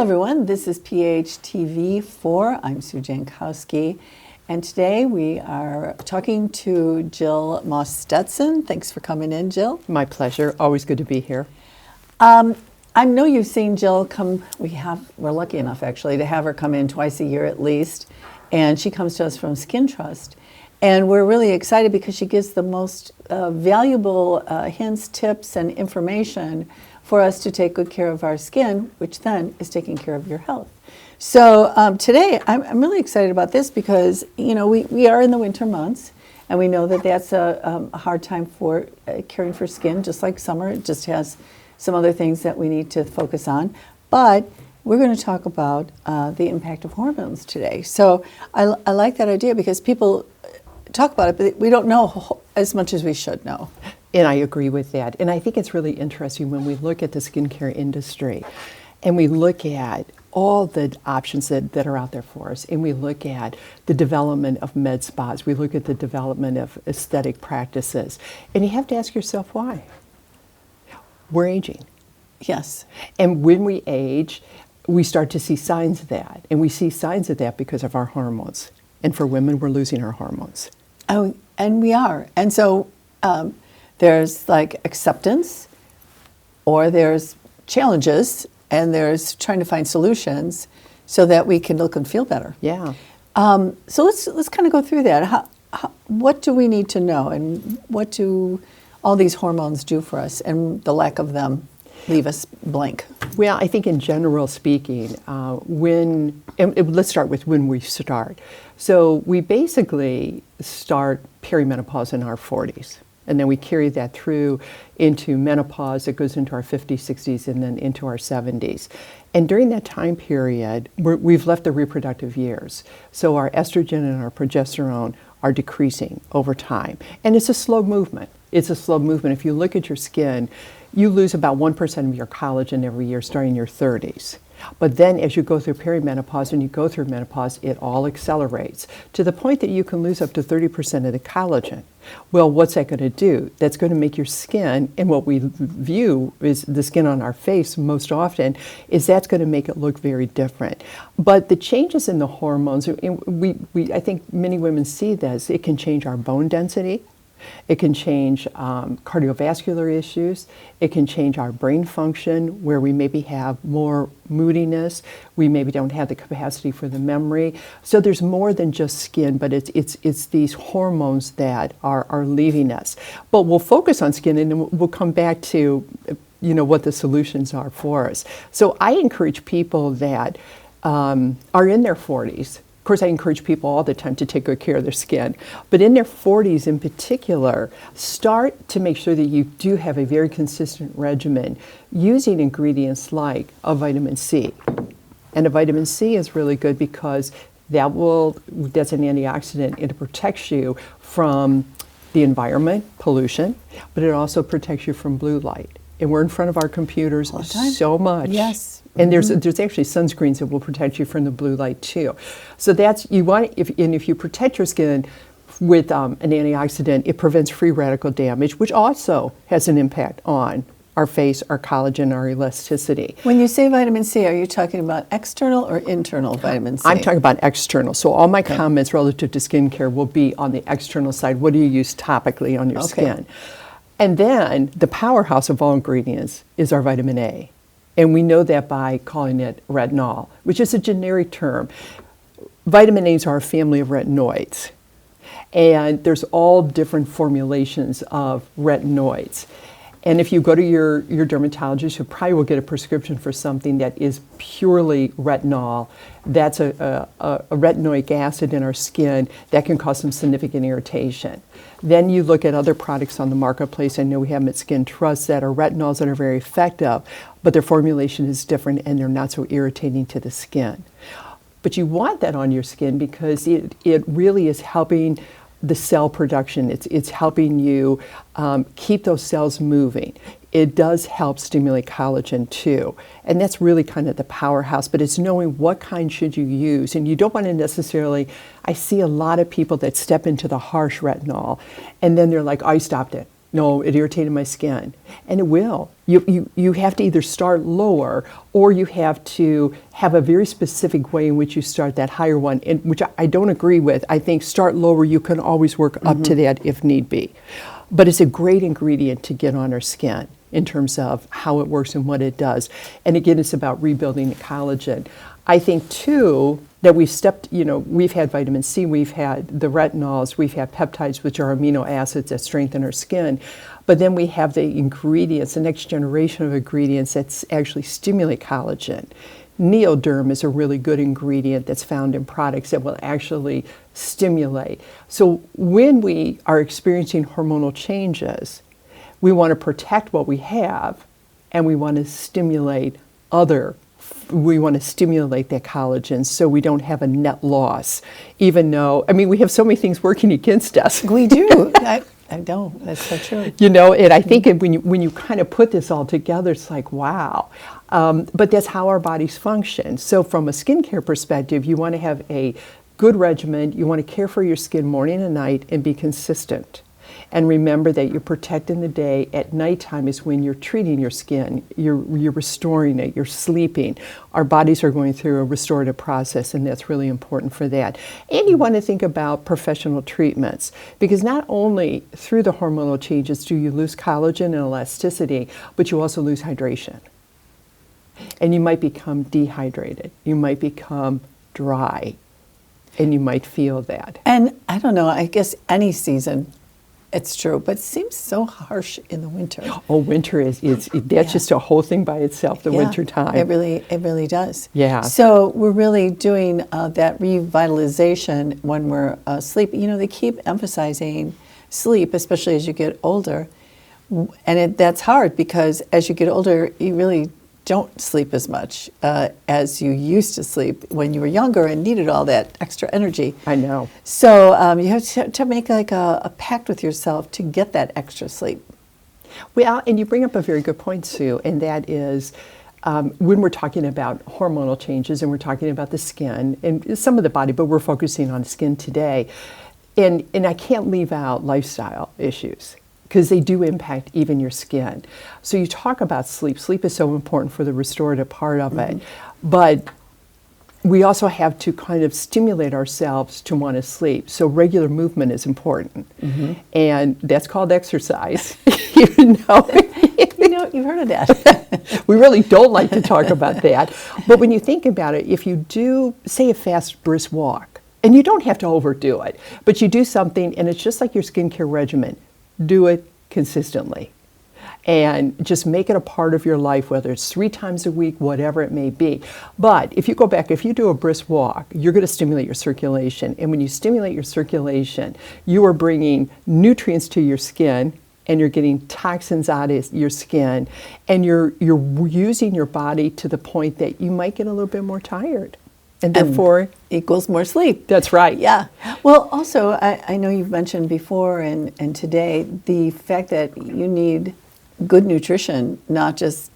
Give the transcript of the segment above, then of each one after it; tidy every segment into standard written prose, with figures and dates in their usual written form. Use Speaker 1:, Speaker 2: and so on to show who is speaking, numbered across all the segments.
Speaker 1: everyone, this is PHTV4. I'm Sue Jankowski, and today we are talking to Jill Moss-Stetson. Thanks for coming in, Jill.
Speaker 2: My pleasure. Always good to be here.
Speaker 1: I know you've seen Jill come. We're lucky enough actually to have her come in twice a year at least, and she comes to us from Skin Trust, and we're really excited because she gives the most valuable hints, tips, and information for us to take good care of our skin, which then is taking care of your health. So today, I'm really excited about this because, you know, we are in the winter months, and we know that that's a hard time for caring for skin, just like summer. It just has some other things that we need to focus on. But we're going to talk about the impact of hormones today. So I like that idea because people talk about it, but we don't know as much as we should know.
Speaker 2: And I agree with that. And I think it's really interesting when we look at the skincare industry and we look at all the options that are out there for us, and we look at the development of med spas, we look at the development of aesthetic practices, and you have to ask yourself why. We're aging.
Speaker 1: Yes.
Speaker 2: And when we age, we start to see signs of that. And we see signs of that because of our hormones. And for women, we're losing our hormones.
Speaker 1: Oh, and we are. And so there's like acceptance, or there's challenges, and there's trying to find solutions so that we can look and feel better.
Speaker 2: Yeah.
Speaker 1: So let's kind of go through that. What do we need to know, and what do all these hormones do for us, and the lack of them leave us blank?
Speaker 2: Well, I think in general speaking, let's start with when we start. So we basically start perimenopause in our 40s. And then we carry that through into menopause. It goes into our 50s, 60s, and then into our 70s. And during that time period, we've left the reproductive years. So our estrogen and our progesterone are decreasing over time. And it's a slow movement. It's a slow movement. If you look at your skin, you lose about 1% of your collagen every year starting in your 30s. But then as you go through perimenopause and you go through menopause, it all accelerates to the point that you can lose up to 30% of the collagen. Well, what's that going to do? That's going to make your skin, and what we view is the skin on our face most often, is that's going to make it look very different. But the changes in the hormones, I think many women see this. It can change our bone density. It can change cardiovascular issues. It can change our brain function, where we maybe have more moodiness. We maybe don't have the capacity for the memory. So there's more than just skin, but it's these hormones that are leaving us. But we'll focus on skin, and then we'll come back to what the solutions are for us. So I encourage people that are in their 40s. Of course, I encourage people all the time to take good care of their skin, but in their 40s in particular, start to make sure that you do have a very consistent regimen using ingredients like a vitamin C. And a vitamin C is really good because that's an antioxidant, and it protects you from the environment, pollution, but it also protects you from blue light. And we're in front of our computers so much.
Speaker 1: Yes.
Speaker 2: And there's actually sunscreens that will protect you from the blue light too. So if you protect your skin with an antioxidant, it prevents free radical damage, which also has an impact on our face, our collagen, our elasticity.
Speaker 1: When you say vitamin C, are you talking about external or internal vitamin C?
Speaker 2: I'm talking about external. So all my comments relative to skincare will be on the external side. What do you use topically on your skin? And then the powerhouse of all ingredients is our vitamin A. And we know that by calling it retinol, which is a generic term. Vitamin A's are a family of retinoids. And there's all different formulations of retinoids. And if you go to your dermatologist, you probably will get a prescription for something that is purely retinol. That's a retinoic acid in our skin that can cause some significant irritation. Then you look at other products on the marketplace. I know we have them at Skin Trust that are retinols that are very effective, but their formulation is different and they're not so irritating to the skin. But you want that on your skin because it really is helping the cell production. It's helping you keep those cells moving. It does help stimulate collagen too. And that's really kind of the powerhouse, but it's knowing what kind should you use. And you don't want to necessarily, I see a lot of people that step into the harsh retinol and then they're like, I stopped it. No, it irritated my skin. And it will. You have to either start lower, or you have to have a very specific way in which you start that higher one, and which I don't agree with. I think start lower, you can always work up to that if need be. But it's a great ingredient to get on our skin in terms of how it works and what it does. And again, it's about rebuilding the collagen. I think too that we've had vitamin C, we've had the retinols, we've had peptides, which are amino acids that strengthen our skin. But then we have the ingredients, the next generation of ingredients that actually stimulate collagen. Neoderm is a really good ingredient that's found in products that will actually stimulate. So when we are experiencing hormonal changes, we want to protect what we have, and we want to stimulate that collagen so we don't have a net loss, even though, we have so many things working against us.
Speaker 1: We do. I don't. That's so true.
Speaker 2: And I think when you kind of put this all together, it's like, wow. But that's how our bodies function. So from a skincare perspective, you want to have a good regimen. You want to care for your skin morning and night and be consistent. And remember that you're protecting the day. At nighttime is when you're treating your skin. You're restoring it. You're sleeping. Our bodies are going through a restorative process, and that's really important for that. And you want to think about professional treatments, because not only through the hormonal changes do you lose collagen and elasticity, but you also lose hydration. And you might become dehydrated. You might become dry, and you might feel that.
Speaker 1: And I don't know, I guess any season, it's true, but it seems so harsh in the winter.
Speaker 2: Oh, winter that's just a whole thing by itself, the winter time.
Speaker 1: It really does.
Speaker 2: Yeah.
Speaker 1: So we're really doing that revitalization when we're asleep. They keep emphasizing sleep, especially as you get older. And that's hard, because as you get older, you really don't sleep as much as you used to sleep when you were younger and needed all that extra energy.
Speaker 2: I know.
Speaker 1: So you have to make like a pact with yourself to get that extra sleep.
Speaker 2: Well, and you bring up a very good point, Sue, and that is when we're talking about hormonal changes and we're talking about the skin and some of the body, but we're focusing on skin today. And I can't leave out lifestyle issues, because they do impact even your skin. So you talk about sleep. Sleep is so important for the restorative part of it. But we also have to kind of stimulate ourselves to want to sleep. So regular movement is important. And that's called exercise.
Speaker 1: You've heard of that.
Speaker 2: We really don't like to talk about that. But when you think about it, if you do, say, a fast, brisk walk, and you don't have to overdo it, but you do something, and it's just like your skincare regimen. Do it consistently and just make it a part of your life, whether it's 3 times a week, whatever it may be. But if you go back, if you do a brisk walk, you're going to stimulate your circulation. And when you stimulate your circulation, you are bringing nutrients to your skin, and you're getting toxins out of your skin, and you're using your body to the point that you might get a little bit more tired. And therefore,
Speaker 1: equals more sleep.
Speaker 2: That's right.
Speaker 1: Yeah. Well, also, I know you've mentioned before and today the fact that you need good nutrition, not just,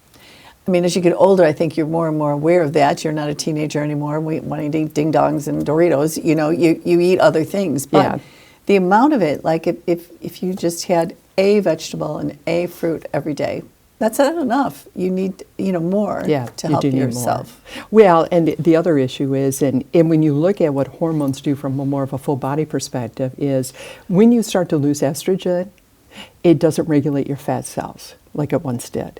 Speaker 1: as you get older, I think you're more and more aware of that. You're not a teenager anymore wanting to eat ding-dongs and Doritos. You eat other things. But the amount of it, like if you just had a vegetable and a fruit every day, that's not enough. You need, more to help yourself.
Speaker 2: Well, and the other issue is, and when you look at what hormones do from more of a full body perspective, is when you start to lose estrogen, it doesn't regulate your fat cells like it once did.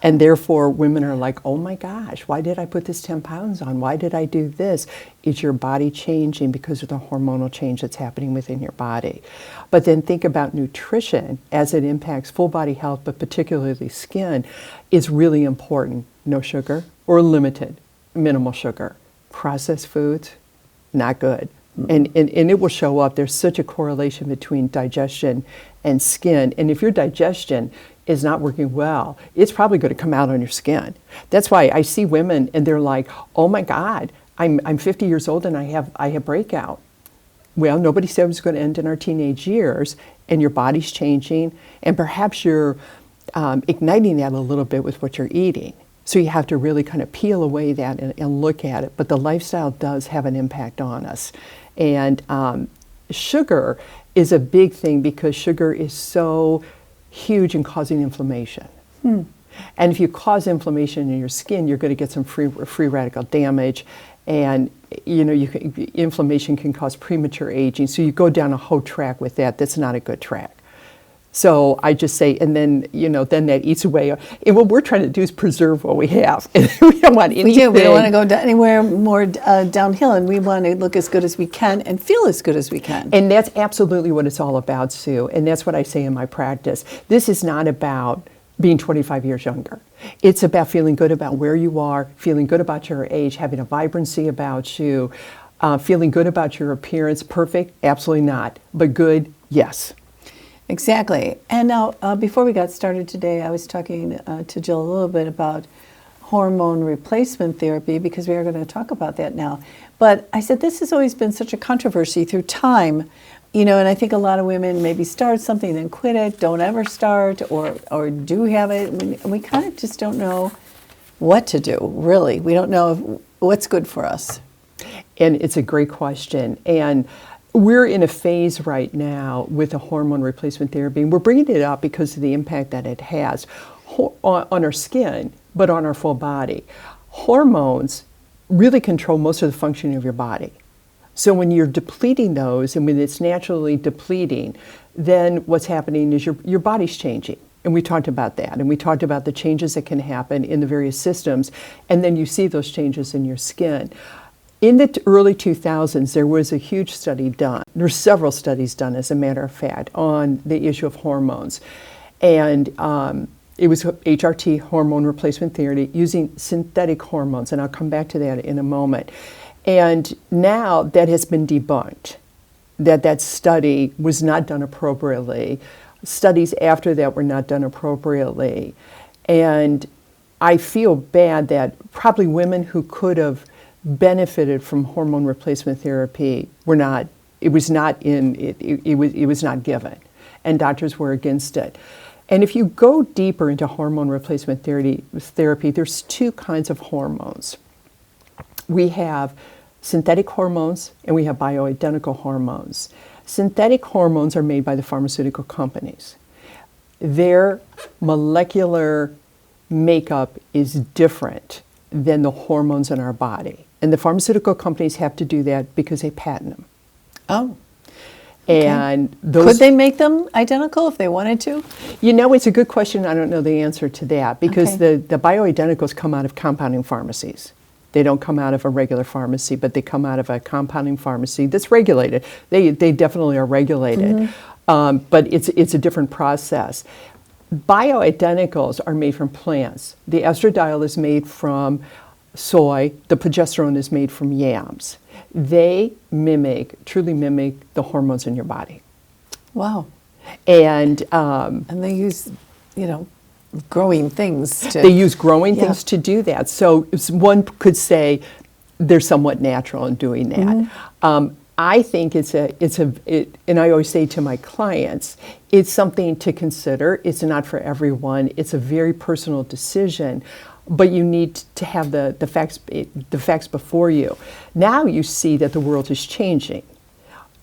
Speaker 2: And therefore, women are like, oh my gosh, why did I put this 10 pounds on? Why did I do this? It's your body changing because of the hormonal change that's happening within your body. But then think about nutrition as it impacts full body health, but particularly skin, is really important. No sugar or limited, minimal sugar. Processed foods, not good. And it will show up. There's such a correlation between digestion and skin. And if your digestion is not working well, it's probably going to come out on your skin. That's why I see women and they're like, oh my God, I'm 50 years old and I have breakout. Well, nobody said it was going to end in our teenage years, and your body's changing, and perhaps you're igniting that a little bit with what you're eating. So you have to really kind of peel away that and look at it. But the lifestyle does have an impact on us. And sugar is a big thing because sugar is so huge in causing inflammation. And if you cause inflammation in your skin, you're going to get some free radical damage, and inflammation can cause premature aging. So you go down a whole track with that. That's not a good track. So I just say, and then then that eats away. And what we're trying to do is preserve what we have. We don't want anything.
Speaker 1: We do. We don't want to go anywhere more downhill, and we want to look as good as we can and feel as good as we can.
Speaker 2: And that's absolutely what it's all about, Sue. And that's what I say in my practice. This is not about being 25 years younger. It's about feeling good about where you are, feeling good about your age, having a vibrancy about you, feeling good about your appearance. Perfect? Absolutely not. But good? Yes.
Speaker 1: Exactly. And now, before we got started today, I was talking to Jill a little bit about hormone replacement therapy, because we are going to talk about that now. But I said this has always been such a controversy through time, and I think a lot of women maybe start something, then quit it, don't ever start, or do have it. We kind of just don't know what to do, really. We don't know what's good for us.
Speaker 2: And it's a great question. And we're in a phase right now with the hormone replacement therapy, and we're bringing it up because of the impact that it has on our skin, but on our full body. Hormones really control most of the functioning of your body. So when you're depleting those, and when it's naturally depleting, then what's happening is your body's changing. And we talked about that, and we talked about the changes that can happen in the various systems, and then you see those changes in your skin. In the early 2000s, there was a huge study done. There were several studies done, as a matter of fact, on the issue of hormones. And it was HRT, hormone replacement therapy, using synthetic hormones, and I'll come back to that in a moment. And now that has been debunked, that study was not done appropriately. Studies after that were not done appropriately. And I feel bad that probably women who could have benefited from hormone replacement therapy it was not given, and doctors were against it. And if you go deeper into hormone replacement therapy, there's two kinds of hormones. We have synthetic hormones and we have bioidentical hormones. Synthetic hormones are made by the pharmaceutical companies. Their molecular makeup is different than the hormones in our body. And the pharmaceutical companies have to do that because they patent them.
Speaker 1: Oh. Okay.
Speaker 2: And
Speaker 1: could they make them identical if they wanted to?
Speaker 2: It's a good question. I don't know the answer to that, because
Speaker 1: Okay.
Speaker 2: the bioidenticals come out of compounding pharmacies. They don't come out of a regular pharmacy, but they come out of a compounding pharmacy that's regulated. They definitely are regulated, but it's a different process. Bioidenticals are made from plants. The estradiol is made from soy. The progesterone is made from yams. They truly mimic the hormones in your body.
Speaker 1: Wow.
Speaker 2: And
Speaker 1: they use, growing things to...
Speaker 2: They use growing things to do that. So one could say they're somewhat natural in doing that. I think and I always say to my clients, it's something to consider. It's not for everyone. It's a very personal decision, but you need to have the facts before you. Now you see that the world is changing.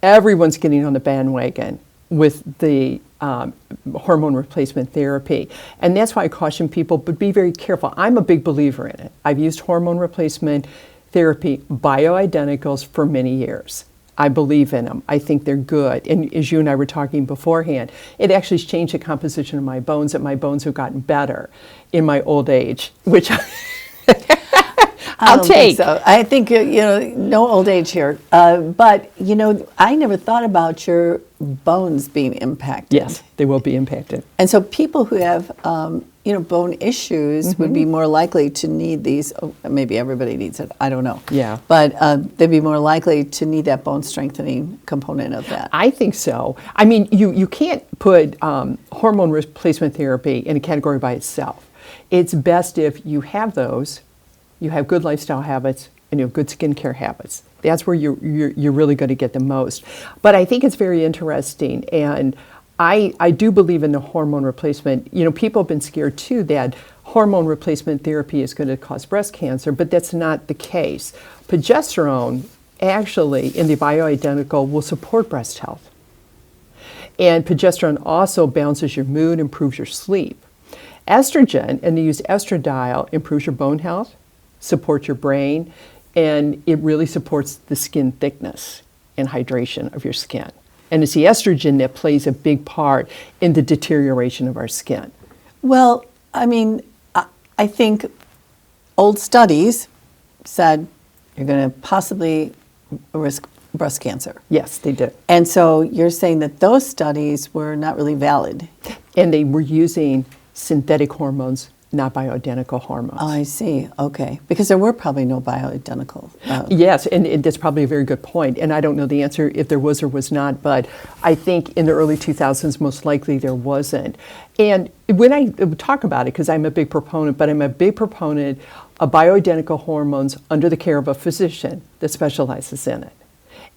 Speaker 2: Everyone's getting on the bandwagon with the hormone replacement therapy. And that's why I caution people, but be very careful. I'm a big believer in it. I've used hormone replacement therapy, bioidenticals, for many years. I believe in them. I think they're good. And as you and I were talking beforehand, it actually has changed the composition of my bones, that my bones have gotten better in my old age, which I'll take.
Speaker 1: So. I think, no old age here. But, I never thought about your bones being impacted.
Speaker 2: Yes, they will be impacted.
Speaker 1: And so people who have, bone issues would be more likely to need these. Oh, maybe everybody needs it. I don't know.
Speaker 2: Yeah.
Speaker 1: But they'd be more likely to need that bone strengthening component of that.
Speaker 2: I think so. I mean, you can't put hormone replacement therapy in a category by itself. It's best if you have those, you have good lifestyle habits, and you have good skincare habits. That's where you're really going to get the most. But I think it's very interesting, and I do believe in the hormone replacement. People have been scared too that hormone replacement therapy is going to cause breast cancer, but that's not the case. Progesterone, actually, in the bioidentical, will support breast health. And progesterone also balances your mood, improves your sleep. Estrogen, and they use estradiol, improves your bone health, supports your brain, and it really supports the skin thickness and hydration of your skin. And it's the estrogen that plays a big part in the deterioration of our skin.
Speaker 1: Well, I mean, I think old studies said you're going to possibly risk breast cancer.
Speaker 2: Yes, they did.
Speaker 1: And so you're saying that those studies were not really valid.
Speaker 2: And they were using synthetic hormones, not bioidentical hormones.
Speaker 1: Oh, I see. Okay. Because there were probably no bioidentical.
Speaker 2: Yes, and that's probably a very good point. And I don't know the answer if there was or was not, but I think in the early 2000s, most likely there wasn't. And when I talk about it, because I'm a big proponent, but I'm a big proponent of bioidentical hormones under the care of a physician that specializes in it.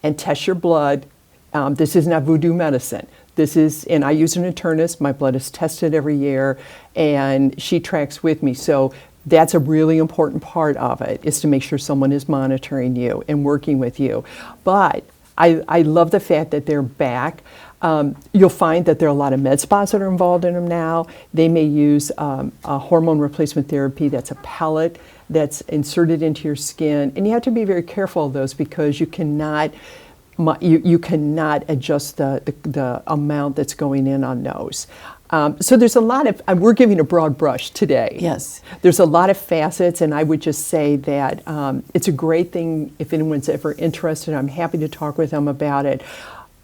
Speaker 2: And test your blood. This is not voodoo medicine. This is, and I use an internist. My blood is tested every year, and she tracks with me. So that's a really important part of it, is to make sure someone is monitoring you and working with you. But I love the fact that they're back. You'll find that there are a lot of med spas that are involved in them now. They may use a hormone replacement therapy that's a pellet that's inserted into your skin. And you have to be very careful of those, because you cannot adjust the amount that's going in on those. So there's a lot of, we're giving a broad brush today.
Speaker 1: Yes.
Speaker 2: There's a lot of facets, and I would just say that it's a great thing if anyone's ever interested. I'm happy to talk with them about it.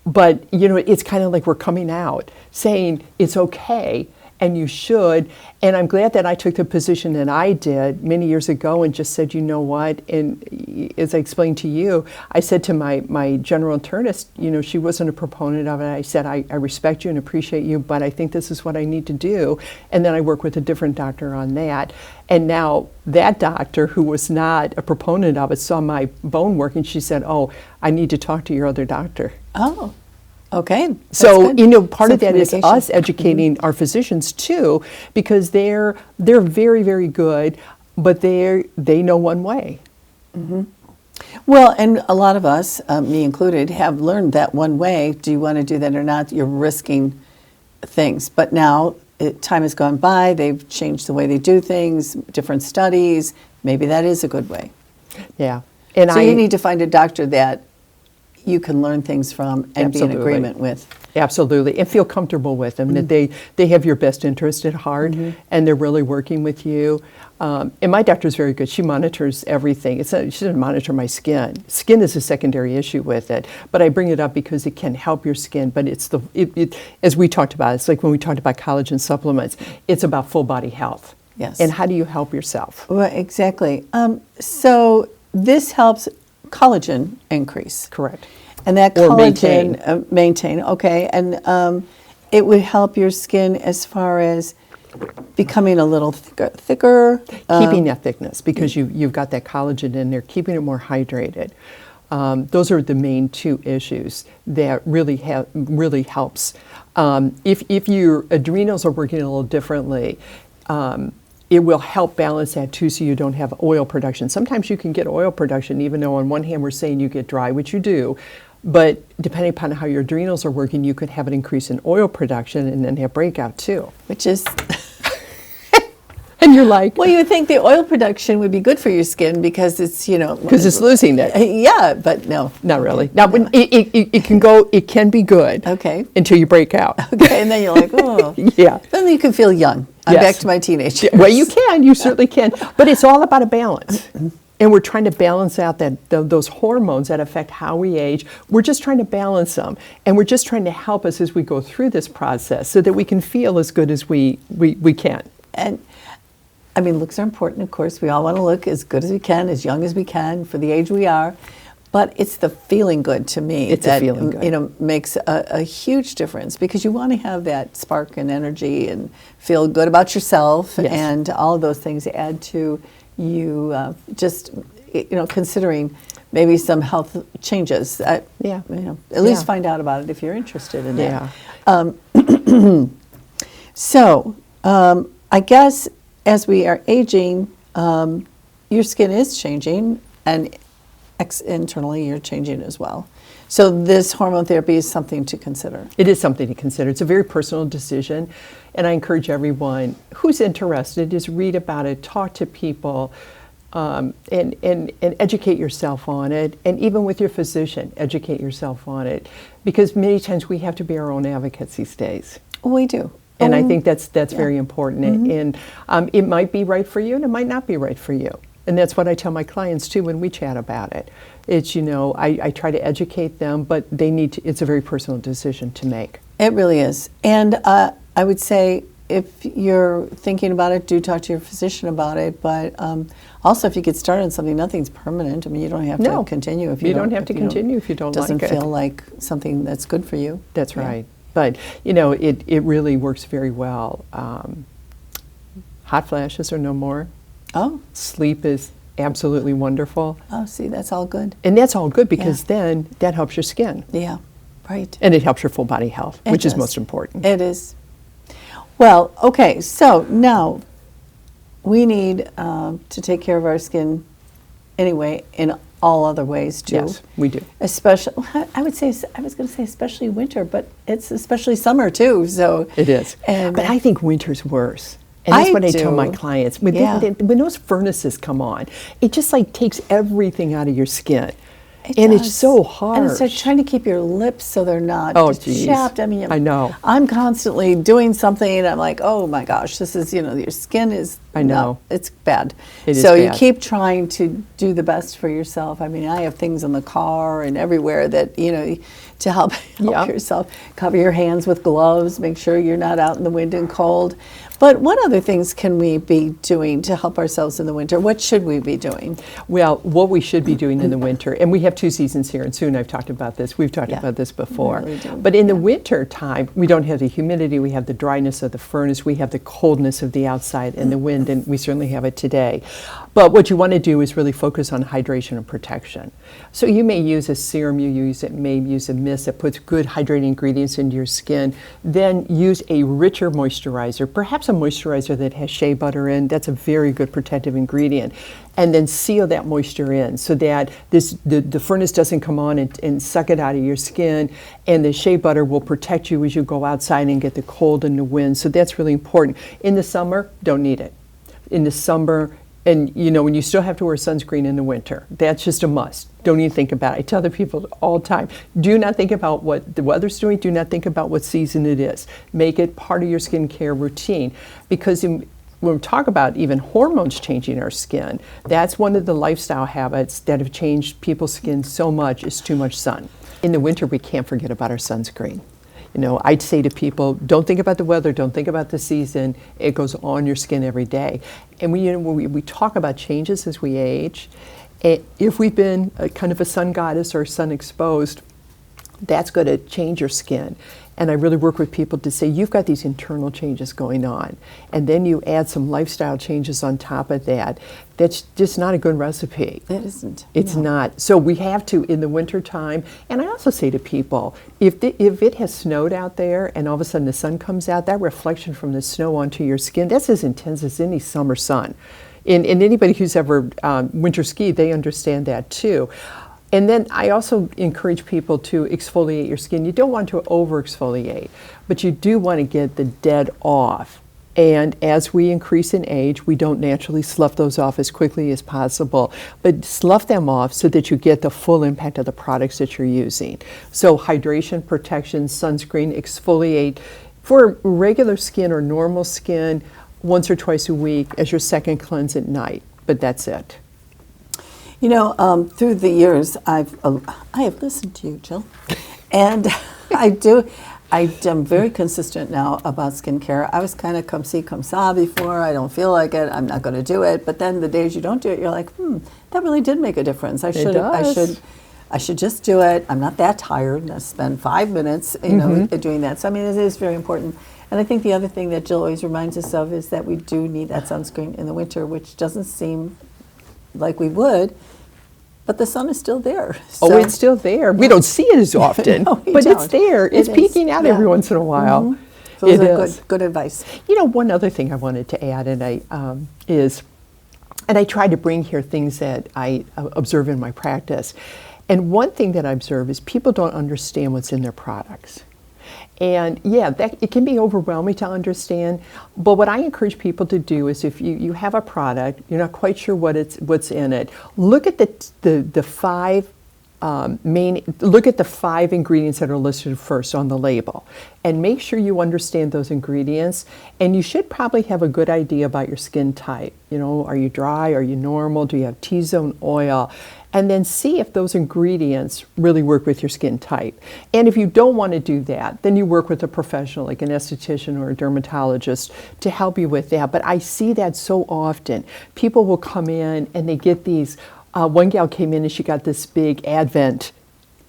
Speaker 2: But, it's kind of like we're coming out, saying it's okay, and you should. And I'm glad that I took the position that I did many years ago and just said, you know what, and as I explained to you, I said to my general internist, she wasn't a proponent of it. I said, I respect you and appreciate you, but I think this is what I need to do. And then I worked with a different doctor on that. And now that doctor, who was not a proponent of it, saw my bone work, and she said, oh, I need to talk to your other doctor.
Speaker 1: Oh, okay. That's
Speaker 2: So,
Speaker 1: good.
Speaker 2: part
Speaker 1: Some
Speaker 2: of that is
Speaker 1: communication.
Speaker 2: us educating our physicians too, because they're very, very good, but they know one way.
Speaker 1: Well, and a lot of us, me included, have learned that one way. Do you want to do that or not? You're risking things. But now time has gone by. They've changed the way they do things, different studies. Maybe that is a good way.
Speaker 2: Yeah. And
Speaker 1: So you need to find a doctor that you can learn things from and be in
Speaker 2: Absolutely.
Speaker 1: agreement with.
Speaker 2: Absolutely, and feel comfortable with them, that they have your best interest at heart, and they're really working with you. And my doctor's very good. She monitors everything. She doesn't monitor my skin. Skin is a secondary issue with it, but I bring it up because it can help your skin. But it's as we talked about, it's like when we talked about collagen supplements, it's about full body health.
Speaker 1: Yes.
Speaker 2: And how do you help yourself?
Speaker 1: Well, exactly. So this helps collagen increase.
Speaker 2: Correct.
Speaker 1: And that
Speaker 2: Or
Speaker 1: collagen maintain, okay, and it would help your skin as far as becoming a little thicker.
Speaker 2: Keeping that thickness, because you've got that collagen in there, keeping it more hydrated. Those are the main two issues that really helps. If your adrenals are working a little differently, it will help balance that too, so you don't have oil production. Sometimes you can get oil production, even though on one hand we're saying you get dry, which you do. But depending upon how your adrenals are working, you could have an increase in oil production and then have breakout too.
Speaker 1: Which is,
Speaker 2: And you're like,
Speaker 1: well, you would think the oil production would be good for your skin because it's,
Speaker 2: because it's losing it.
Speaker 1: Yeah, but no.
Speaker 2: Not really. Now, when it can be good.
Speaker 1: Okay.
Speaker 2: Until you break out.
Speaker 1: Okay, and then you're like, oh.
Speaker 2: Yeah.
Speaker 1: Then you can feel young. I'm
Speaker 2: Yes.
Speaker 1: back to my teenage years.
Speaker 2: Well, you certainly can. But it's all about a balance. And we're trying to balance out those hormones that affect how we age. We're just trying to balance them. And we're just trying to help us as we go through this process so that we can feel as good as we can.
Speaker 1: And I mean, looks are important, of course. We all want to look as good as we can, as young as we can for the age we are. But it's the feeling good to me
Speaker 2: It's
Speaker 1: that
Speaker 2: a feeling good.
Speaker 1: Makes a huge difference, because you want to have that spark and energy and feel good about yourself.
Speaker 2: Yes.
Speaker 1: And all of those things add to you just considering maybe some health changes.
Speaker 2: Yeah.
Speaker 1: At least
Speaker 2: Yeah.
Speaker 1: find out about it if you're interested in that.
Speaker 2: Yeah.
Speaker 1: So, I guess as we are aging, your skin is changing, and internally you're changing as well. So this hormone therapy is something to consider.
Speaker 2: It is something to consider. It's a very personal decision, and I encourage everyone who's interested is read about it, talk to people, and educate yourself on it, and even with your physician, educate yourself on it, because many times we have to be our own advocates these days.
Speaker 1: We do.
Speaker 2: And I think that's very important.
Speaker 1: Mm-hmm.
Speaker 2: And it might be right for you, and it might not be right for you. And that's what I tell my clients too when we chat about it. It's, I try to educate them, but they need to, it's a very personal decision to make.
Speaker 1: It really is. And I would say if you're thinking about it, do talk to your physician about it. But also, if you get started on something, nothing's permanent. I mean, you don't have to continue if you
Speaker 2: don't have to continue if you don't like it.
Speaker 1: Doesn't feel like something that's good for you.
Speaker 2: That's right. But, it really works very well. Hot flashes are no more.
Speaker 1: Oh.
Speaker 2: Sleep is absolutely wonderful.
Speaker 1: Oh, see, that's all good.
Speaker 2: And that's all good because then that helps your skin.
Speaker 1: Yeah, right.
Speaker 2: And it helps your full body health, which is most important.
Speaker 1: It is. Well, okay, so now we need to take care of our skin anyway in all other ways too.
Speaker 2: Yes, we do.
Speaker 1: Especially, I was going to say especially winter, but it's especially summer too. So
Speaker 2: it is. But I think winter's worse. And that's what I tell my clients. When those furnaces come on, it just like takes everything out of your skin. It's so hard.
Speaker 1: And it's like trying to keep your lips so they're not chapped. I mean,
Speaker 2: I know.
Speaker 1: I'm constantly doing something and I'm like, oh my gosh, this is, your skin is,
Speaker 2: I know.
Speaker 1: It's bad.
Speaker 2: It is
Speaker 1: so
Speaker 2: bad.
Speaker 1: You keep trying to do the best for yourself. I mean, I have things in the car and everywhere that, to help yourself. Cover your hands with gloves, make sure you're not out in the wind and cold. But what other things can we be doing to help ourselves in the winter? What should we be doing?
Speaker 2: Well, what we should be doing in the winter, and we have 2 seasons here, and Sue and I've talked about this. We've talked about this before.
Speaker 1: We really do.
Speaker 2: But in the winter time, we don't have the humidity, we have the dryness of the furnace, we have the coldness of the outside and the wind, and we certainly have it today. But what you want to do is really focus on hydration and protection. So you may use a serum, may use a mist that puts good hydrating ingredients into your skin. Then use a richer moisturizer, perhaps a moisturizer that has shea butter in. That's a very good protective ingredient. And then seal that moisture in so that the furnace doesn't come on and suck it out of your skin, and the shea butter will protect you as you go outside and get the cold and the wind. So that's really important. In the summer, don't need it. In the summer, and when you still have to wear sunscreen in the winter, that's just a must. Don't even think about it. I tell the people all the time, do not think about what the weather's doing. Do not think about what season it is. Make it part of your skincare routine, because when we talk about even hormones changing our skin, that's one of the lifestyle habits that have changed people's skin so much is too much sun. In the winter, we can't forget about our sunscreen. I'd say to people, don't think about the weather, don't think about the season. It goes on your skin every day. And when we talk about changes as we age, if we've been kind of a sun goddess or sun exposed, that's going to change your skin. And I really work with people to say, you've got these internal changes going on, and then you add some lifestyle changes on top of that. That's just not a good recipe.
Speaker 1: It isn't.
Speaker 2: It's not. So we have to, in the wintertime, and I also say to people, if it has snowed out there and all of a sudden the sun comes out, that reflection from the snow onto your skin, that's as intense as any summer sun. And anybody who's ever winter skied, they understand that too. And then I also encourage people to exfoliate your skin. You don't want to over exfoliate, but you do want to get the dead off. And as we increase in age, we don't naturally slough those off as quickly as possible, but slough them off so that you get the full impact of the products that you're using. So hydration, protection, sunscreen, exfoliate. For regular skin or normal skin, once or twice a week as your second cleanse at night, but that's it.
Speaker 1: Through the years, I have listened to you, Jill, and I'm very consistent now about skincare. I was kind of come see, come saw before. I don't feel like it. I'm not going to do it. But then the days you don't do it, you're like, that really did make a difference. I should just do it. I'm not that tired, and I spend 5 minutes, doing that. So I mean, it is very important. And I think the other thing that Jill always reminds us of is that we do need that sunscreen in the winter, which doesn't seem like we would, but the sun is still there.
Speaker 2: So. Oh, it's still there. We don't see it as often,
Speaker 1: no,
Speaker 2: but it's there. It's peeking out every once in a while.
Speaker 1: Mm-hmm. So it is good advice.
Speaker 2: One other thing I wanted to add, and I try to bring here things that I observe in my practice. And one thing that I observe is people don't understand what's in their products. And yeah, it can be overwhelming to understand. But what I encourage people to do is, if you have a product, you're not quite sure what's in it, look at the five look at the 5 ingredients that are listed first on the label, and make sure you understand those ingredients. And you should probably have a good idea about your skin type. Are you dry? Are you normal? Do you have T-zone oil? And then see if those ingredients really work with your skin type. And if you don't want to do that, then you work with a professional like an esthetician or a dermatologist to help you with that. But I see that so often. People will come in and they get these. One gal came in and she got this big Advent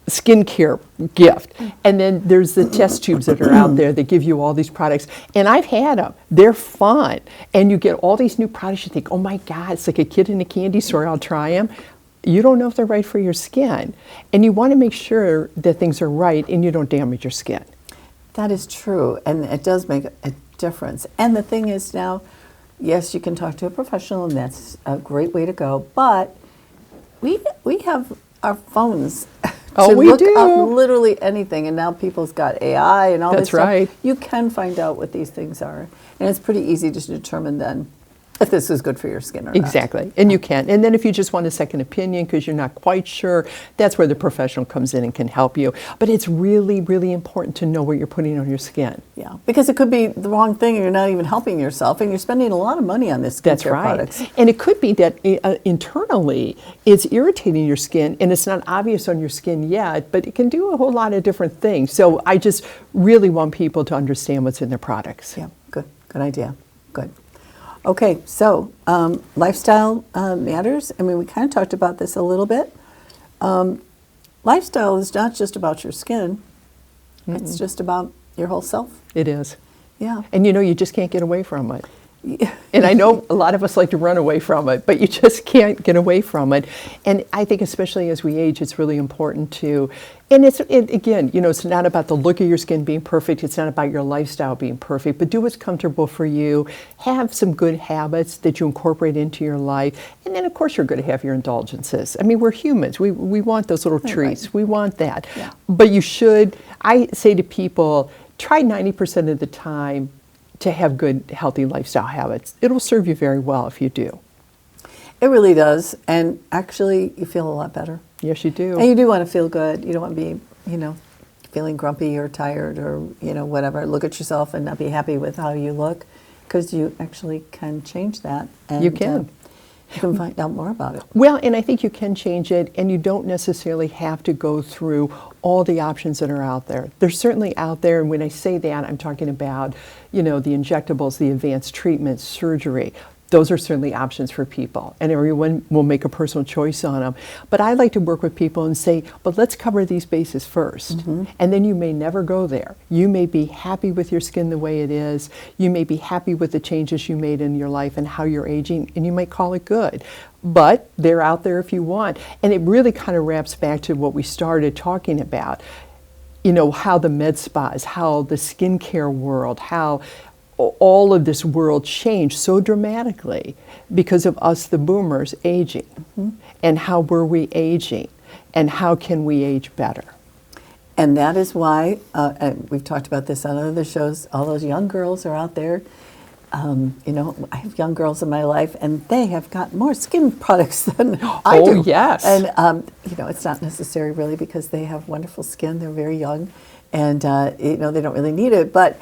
Speaker 2: skincare gift. And then there's the test tubes that are out there that give you all these products. And I've had them. They're fun. And you get all these new products. You think, oh my God, it's like a kid in a candy store. I'll try them. You don't know if they're right for your skin. And you want to make sure that things are right and you don't damage your skin.
Speaker 1: That is true. And it does make a difference. And the thing is now, yes, you can talk to a professional, and that's a great way to go. But we have our phones to
Speaker 2: we
Speaker 1: look
Speaker 2: do.
Speaker 1: up literally anything, and now people's got AI and all
Speaker 2: That's
Speaker 1: this stuff.
Speaker 2: right.
Speaker 1: You can find out what these things are, and it's pretty easy to determine then if this is good for your skin or not.
Speaker 2: Exactly, and you can. And then if you just want a second opinion because you're not quite sure, that's where the professional comes in and can help you. But it's really, really important to know what you're putting on your skin.
Speaker 1: Yeah, because it could be the wrong thing, and you're not even helping yourself, and you're spending a lot of money on this skincare
Speaker 2: That's right.
Speaker 1: products.
Speaker 2: And it could be that internally it's irritating your skin, and it's not obvious on your skin yet, but it can do a whole lot of different things. So I just really want people to understand what's in their products.
Speaker 1: Yeah, good idea. Good. Okay, so lifestyle matters. I mean, we kind of talked about this a little bit. Lifestyle is not just about your skin. It's just about your whole self.
Speaker 2: It is.
Speaker 1: Yeah.
Speaker 2: And you just can't get away from it. And I know a lot of us like to run away from it, but you just can't get away from it. And I think especially as we age, it's really important to, and again, it's not about the look of your skin being perfect. It's not about your lifestyle being perfect, but do what's comfortable for you. Have some good habits that you incorporate into your life. And then, of course, you're going to have your indulgences. I mean, we're humans. We want those little treats.
Speaker 1: Right.
Speaker 2: We want that.
Speaker 1: Yeah.
Speaker 2: But you should, I say to people, try 90% of the time to have good, healthy lifestyle habits. It'll serve you very well if you do.
Speaker 1: It really does. And actually, you feel a lot better.
Speaker 2: Yes, you do.
Speaker 1: And you do want to feel good. You don't want to be, feeling grumpy or tired or, whatever. Look at yourself and not be happy with how you look, because you actually can change that. And,
Speaker 2: You can.
Speaker 1: You can find out more about it.
Speaker 2: Well, and I think you can change it, and you don't necessarily have to go through all the options that are out there. They're certainly out there, and when I say that, I'm talking about, the injectables, the advanced treatments, surgery. Those are certainly options for people, and everyone will make a personal choice on them. But I like to work with people and say, but let's cover these bases first. And then you may never go there. You may be happy with your skin the way it is. You may be happy with the changes you made in your life and how you're aging, and you might call it good. But they're out there if you want. And it really kind of wraps back to what we started talking about. How the med spas, how the skincare world, how all of this world changed so dramatically because of us, the boomers, aging. And how were we aging? And how can we age better?
Speaker 1: And that is why, and we've talked about this on other shows, all those young girls are out there. I have young girls in my life, and they have got more skin products than I do.
Speaker 2: Oh, yes.
Speaker 1: And, it's not necessary really because they have wonderful skin. They're very young, and, they don't really need it. But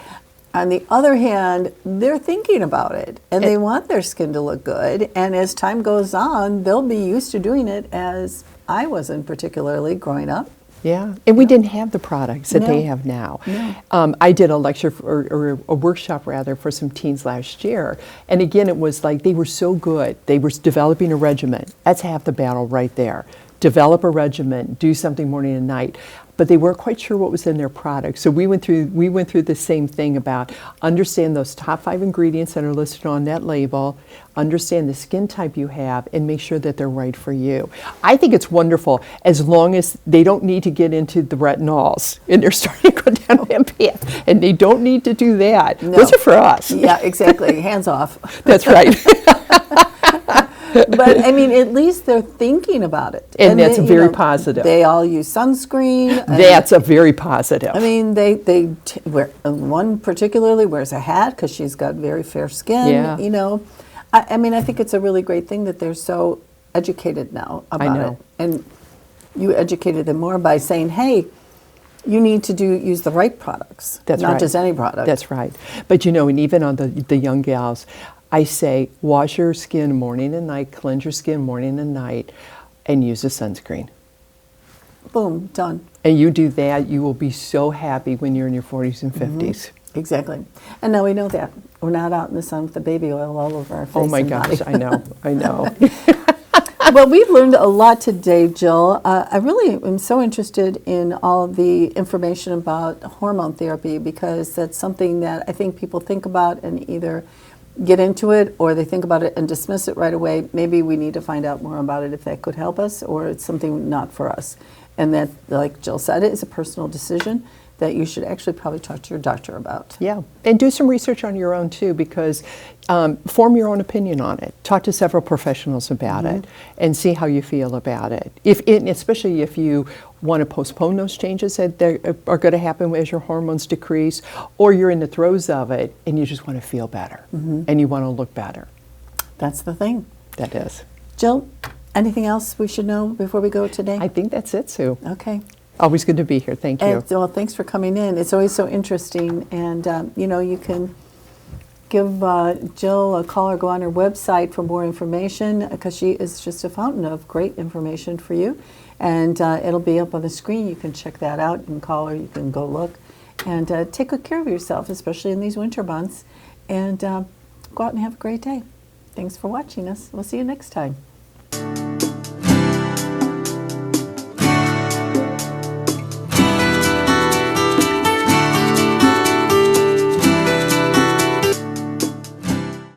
Speaker 1: on the other hand, they're thinking about it, and they want their skin to look good. And as time goes on, they'll be used to doing it, as I wasn't particularly growing up.
Speaker 2: Yeah, and we didn't have the products that
Speaker 1: No.
Speaker 2: they have now.
Speaker 1: No.
Speaker 2: I did a lecture or a workshop rather for some teens last year, and again it was like they were so good. They were developing a regimen. That's half the battle right there. Develop a regimen, do something morning and night. But they weren't quite sure what was in their product. So we went through the same thing about understand those top 5 ingredients that are listed on that label, understand the skin type you have, and make sure that they're right for you. I think it's wonderful as long as they don't need to get into the retinols and they're starting to go down that path. And they don't need to do that.
Speaker 1: No.
Speaker 2: Those are for us.
Speaker 1: Yeah, exactly. Hands off.
Speaker 2: That's right.
Speaker 1: But I mean, at least they're thinking about it.
Speaker 2: And that's
Speaker 1: they,
Speaker 2: very positive.
Speaker 1: They all use sunscreen.
Speaker 2: That's a very positive.
Speaker 1: I mean, wear, one particularly wears a hat because she's got very fair skin.
Speaker 2: Yeah.
Speaker 1: You know, I mean, I think it's a really great thing that they're so educated now about
Speaker 2: know.
Speaker 1: it. And you educated them more by saying, hey, you need to use the right products,
Speaker 2: That's
Speaker 1: not
Speaker 2: right.
Speaker 1: just any product.
Speaker 2: That's right. But you know, and even on the young gals, I say wash your skin morning and night, cleanse your skin morning and night, and use a sunscreen.
Speaker 1: Boom, done.
Speaker 2: And you do that, you will be so happy when you're in your 40s and 50s.
Speaker 1: Mm-hmm. Exactly. And now we know that. We're not out in the sun with the baby oil all over our face.
Speaker 2: Oh my
Speaker 1: and
Speaker 2: gosh,
Speaker 1: body.
Speaker 2: I know, I know.
Speaker 1: Well, we've learned a lot today, Jill. I really am so interested in all of the information about hormone therapy because that's something that I think people think about and either get into it or they think about it and dismiss it right away. Maybe we need to find out more about it if that could help us, or it's something not for us. And that, like Jill said, it is a personal decision that you should actually probably talk to your doctor about.
Speaker 2: Yeah, and do some research on your own too, because form your own opinion on it. Talk to several professionals about it, and see how you feel about it. Especially if you want to postpone those changes that are going to happen as your hormones decrease, or you're in the throes of it and you just want to feel better and you want to look better.
Speaker 1: That's the thing.
Speaker 2: That is.
Speaker 1: Jill, anything else we should know before we go today?
Speaker 2: I think that's it, Sue.
Speaker 1: Okay.
Speaker 2: Always good to be here. Thank you.
Speaker 1: Well, thanks for coming in. It's always so interesting. And, you know, you can give Jill a call or go on her website for more information because she is just a fountain of great information for you. And it'll be up on the screen. You can check that out. You can call her. You can go look. And take good care of yourself, especially in these winter months. And go out and have a great day. Thanks for watching us. We'll see you next time.